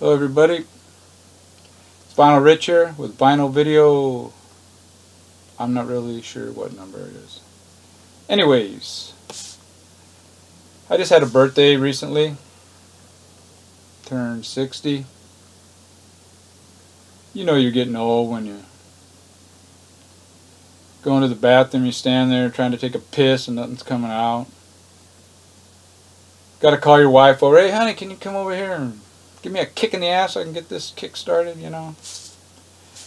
Hello everybody, it's Vinyl Rich here with Vinyl Video. I'm not really sure what number it is. Anyways, I just had a birthday recently. Turned 60. You know you're getting old when you go into the bathroom, you stand there trying to take a piss and nothing's coming out. Gotta call your wife over, hey honey, can you come over here and give me a kick in the ass so I can get this kick started, you know.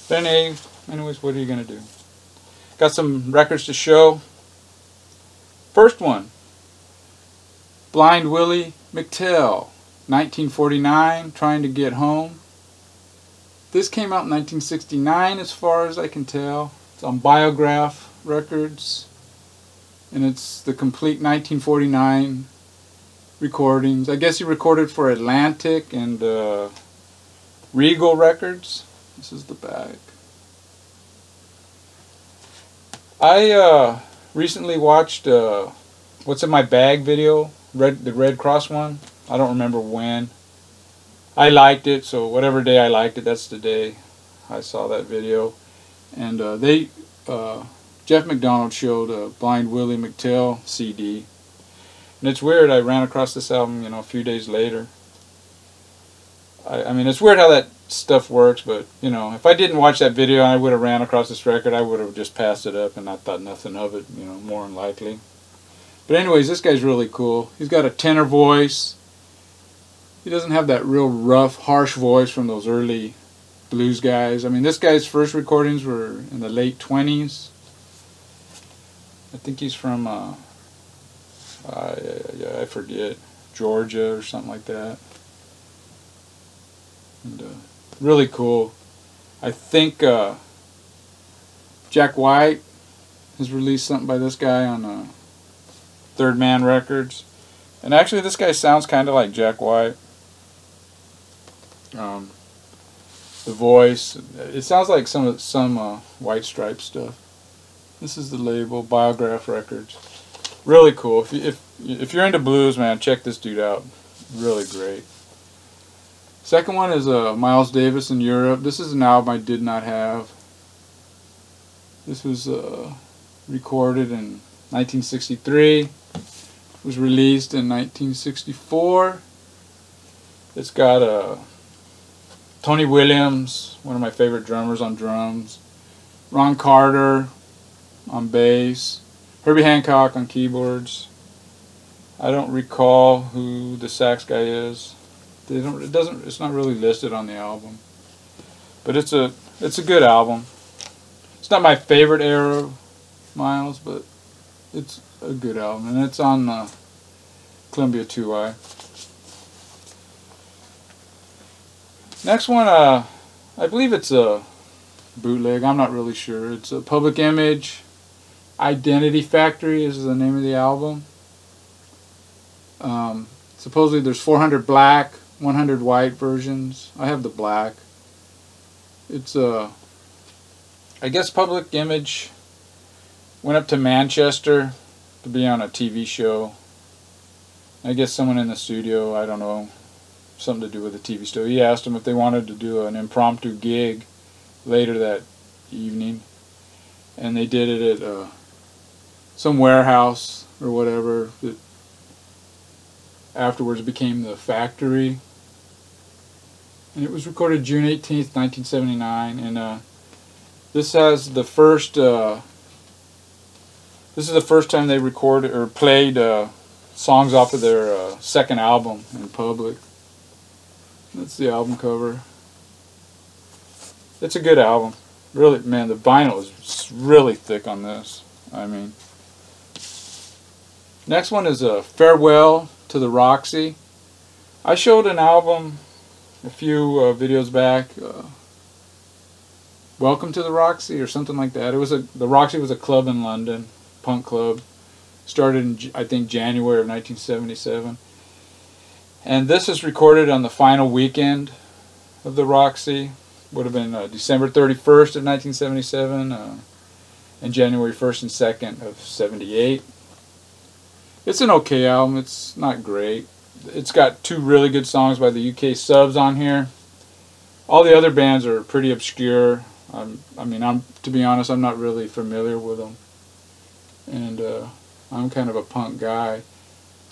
But anyways, what are you going to do? Got some records to show. First one, Blind Willie McTell, 1949, Trying to Get Home. This came out in 1969 as far as I can tell. It's on Biograph Records. And it's the complete 1949 recordings. I guess he recorded for Atlantic and Regal Records. This is the back. I recently watched What's in My Bag video, the Red Cross one. I don't remember when. I liked it, so whatever day I liked it, that's the day I saw that video. And Jeff McDonald showed a Blind Willie McTell CD. And it's weird, I ran across this album, you know, a few days later. I mean, it's weird how that stuff works, but, you know, if I didn't watch that video and I would have ran across this record, I would have just passed it up and not thought nothing of it, you know, more than likely. But anyways, this guy's really cool. He's got a tenor voice. He doesn't have that real rough, harsh voice from those early blues guys. I mean, this guy's first recordings were in the late 20s. I think he's from... I forget, Georgia or something like that. And really cool. I think Jack White has released something by this guy on Third Man Records. And actually this guy sounds kind of like Jack White. The voice, it sounds like some White Stripe stuff. This is the label, Biograph Records. Really cool. If you're into blues, man, check this dude out. Really great. Second one is Miles Davis in Europe. This is an album I did not have. This was recorded in 1963. Was released in 1964. It's got Tony Williams, one of my favorite drummers, on drums. Ron Carter on bass. Herbie Hancock on keyboards. I don't recall who the sax guy is. It's not really listed on the album. But it's a good album. It's not my favorite era of Miles, but it's a good album, and it's on Columbia 2i. Next one, I believe it's a bootleg. I'm not really sure. It's a Public Image. Identity Factory is the name of the album. Supposedly there's 400 black, 100 white versions. I have the black. It's I guess Public Image went up to Manchester to be on a TV show. I guess someone in the studio, I don't know, something to do with the TV show. He asked them if they wanted to do an impromptu gig later that evening. And they did it at some warehouse or whatever that afterwards became the Factory. And it was recorded June 18th, 1979. And this has the first... this is the first time they recorded or played songs off of their second album in public. That's the album cover. It's a good album. Really, man, the vinyl is really thick on this. I mean, next one is Farewell to the Roxy. I showed an album a few videos back. Welcome to the Roxy or something like that. It was the Roxy was a club in London, punk club. Started in I think January of 1977. And this is recorded on the final weekend of the Roxy. Would have been December 31st of 1977 and January 1st and 2nd of 78. It's an okay album. It's not great. It's got two really good songs by the UK Subs on here. All the other bands are pretty obscure. To be honest, I'm not really familiar with them. And I'm kind of a punk guy.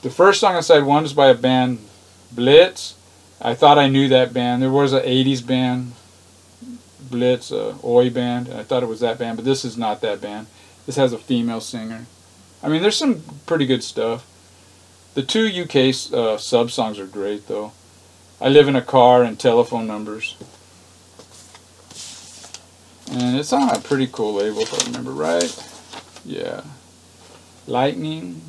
The first song on side 1 is by a band, Blitz. I thought I knew that band. There was an 80s band, Blitz, a Oi band, and I thought it was that band, but this is not that band. This has a female singer. I mean, there's some pretty good stuff. The 2 UK sub-songs are great, though. I Live in a Car and Telephone Numbers. And it's on a pretty cool label, if I remember right. Yeah. Lightning.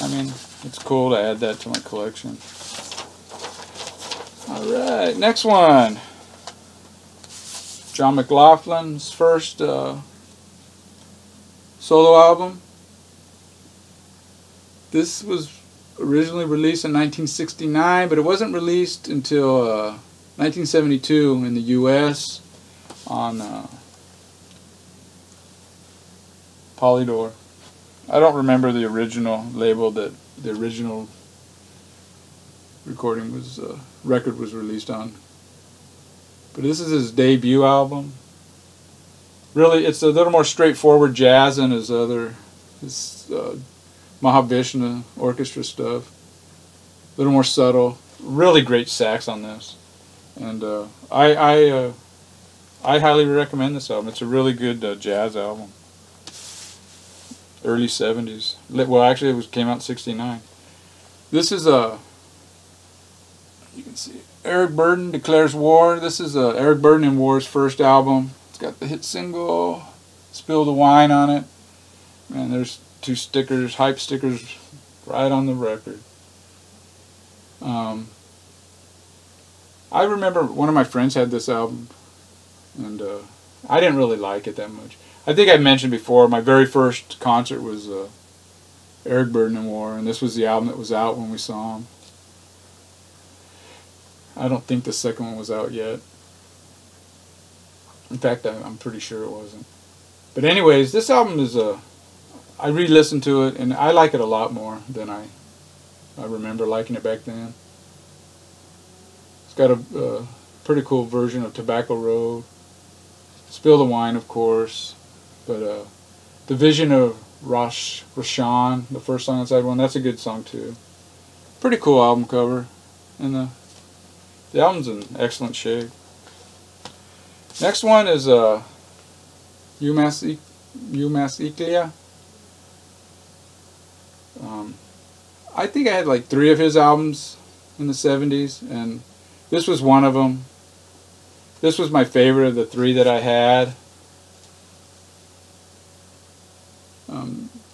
I mean, it's cool to add that to my collection. Alright, next one. John McLaughlin's first solo album. This was originally released in 1969, but it wasn't released until 1972 in the U.S. on Polydor. I don't remember the original label that the original recording was record was released on. But this is his debut album. Really, it's a little more straightforward jazz than his Mahavishnu orchestra stuff. A little more subtle. Really great sax on this, and I highly recommend this album. It's a really good jazz album. Early 70s. Well, actually, it came out in 69. This is you can see Eric Burdon Declares War. This is Eric Burdon and War's first album. It's got the hit single Spill the Wine on it. And there's 2 stickers, hype stickers, right on the record. I remember one of my friends had this album, and I didn't really like it that much. I think I mentioned before, my very first concert was Eric Burdon and War, and this was the album that was out when we saw him. I don't think the second one was out yet. In fact, I'm pretty sure it wasn't. But anyways, this album is I re-listened to it, and I like it a lot more than I remember liking it back then. It's got a pretty cool version of Tobacco Road. Spill the Wine, of course. But The Vision of Roshan, the first song on side 1, that's a good song too. Pretty cool album cover. And the album's in excellent shape. Next one is Umas Iklia. I think I had like 3 of his albums in the 70s, and this was one of them. This was my favorite of the 3 that I had.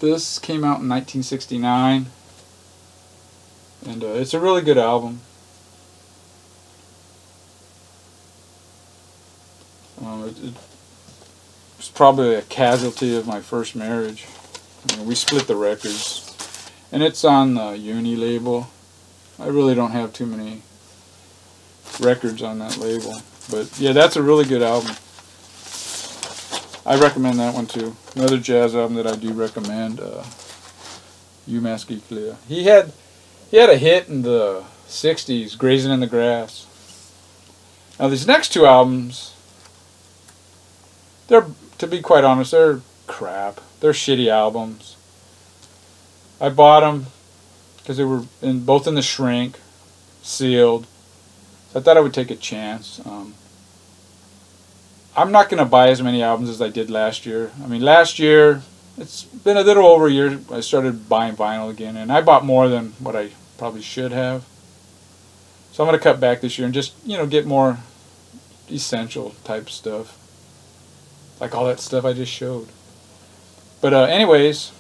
This came out in 1969, and it's a really good album. It was probably a casualty of my first marriage. We split the records, and it's on the Uni label. I really don't have too many records on that label, but yeah, that's a really good album. I recommend that one too. Another jazz album that I do recommend, Umaski Clear. He had a hit in the 60s, Grazing in the Grass. Now these next 2 albums, to be quite honest, they're crap. They're shitty albums. I bought them because they were both in the shrink, sealed. So I thought I would take a chance. I'm not going to buy as many albums as I did last year. I mean, last year, it's been a little over a year, I started buying vinyl again, and I bought more than what I probably should have. So I'm going to cut back this year and just, get more essential type stuff. Like all that stuff I just showed. But anyways,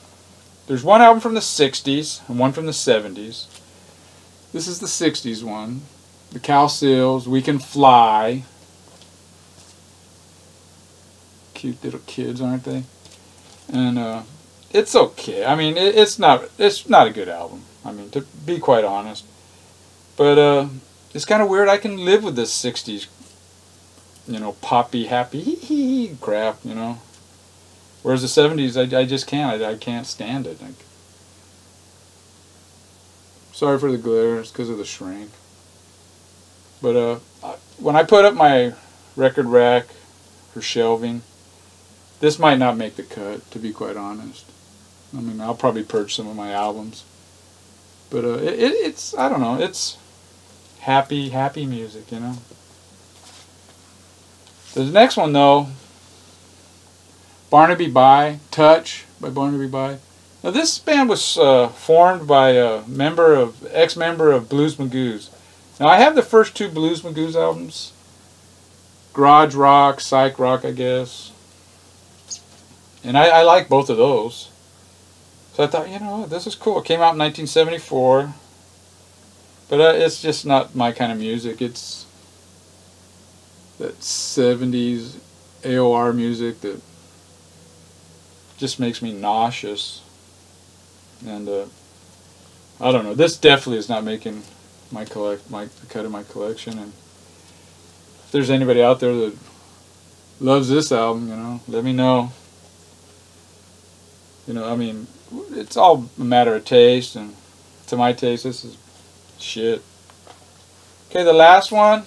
there's one album from the 60s and one from the 70s. This is the 60s one. The Cal Seals, We Can Fly. Cute little kids, aren't they? And it's okay. I mean, it's not a good album. I mean, to be quite honest. But it's kind of weird. I can live with this 60s, poppy, happy crap, Whereas the 70s, I just can't. I can't stand it. Sorry for the glare, it's because of the shrink. But when I put up my record rack for shelving, this might not make the cut, to be quite honest. I mean, I'll probably purge some of my albums. But it's, I don't know, it's happy music, you know. The next one, though, Barnaby Bye, Touch by Barnaby Bye. Now this band was formed by a ex-member of Blues Magoos. Now I have the first two Blues Magoos albums, Garage Rock, Psych Rock, I guess, and I like both of those. So I thought, you know, this is cool. It came out in 1974, but it's just not my kind of music. It's that 70s AOR music that just makes me nauseous. And I don't know. This definitely is not making the cut of my collection. And if there's anybody out there that loves this album, you know, let me know. You know, I mean, it's all a matter of taste, and to my taste, this is shit. Okay, the last one.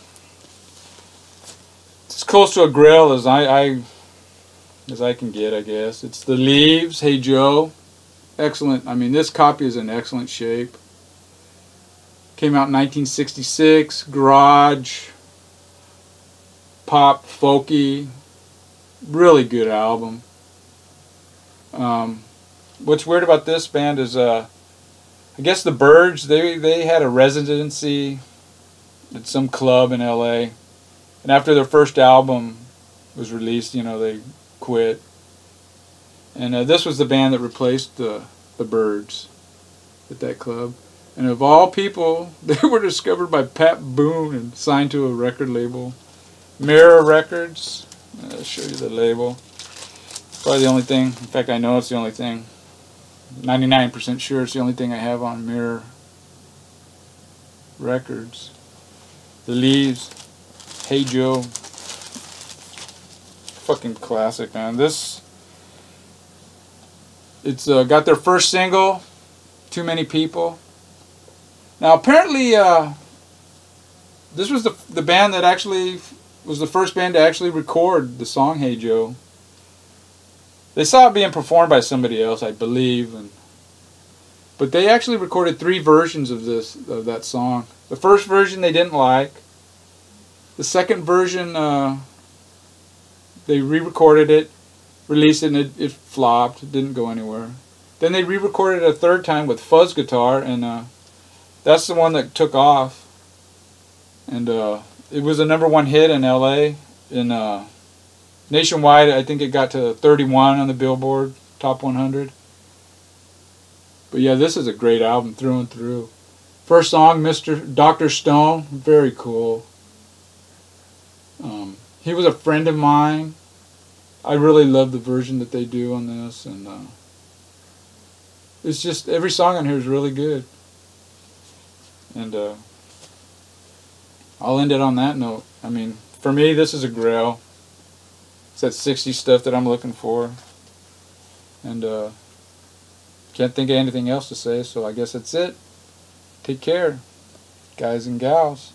It's as close to a grill as I can get, I guess. It's The Leaves, Hey Joe. Excellent. I mean, this copy is in excellent shape. Came out in 1966. Garage, pop, folky. Really good album. What's weird about this band is, I guess the Byrds, they had a residency at some club in LA. And after their first album was released, you know, they quit. And this was the band that replaced the Byrds at that club. And of all people, they were discovered by Pat Boone and signed to a record label, Mirror Records. I'll show you the label. Probably the only thing, in fact I know it's the only thing, 99% sure it's the only thing I have on Mirror Records. The Leaves, Hey Joe. Fucking classic, man. It's got their first single, Too Many People. Now apparently this was the band that actually was the first band to actually record the song Hey Joe. They saw it being performed by somebody else, I believe, but they actually recorded 3 versions of that song. The first version they didn't like. The second version they re-recorded it, released it, and it flopped. It didn't go anywhere. Then they re-recorded it a third time with fuzz guitar, and that's the one that took off. And it was a #1 hit in LA. Nationwide, I think it got to 31 on the Billboard Top 100. But yeah, this is a great album through and through. First song, Dr. Stone, very cool. He was a friend of mine. I really love the version that they do on this, and it's just every song on here is really good. And I'll end it on that note. I mean, for me, this is a grail. It's that 60s stuff that I'm looking for. And can't think of anything else to say, so I guess that's it. Take care, guys and gals.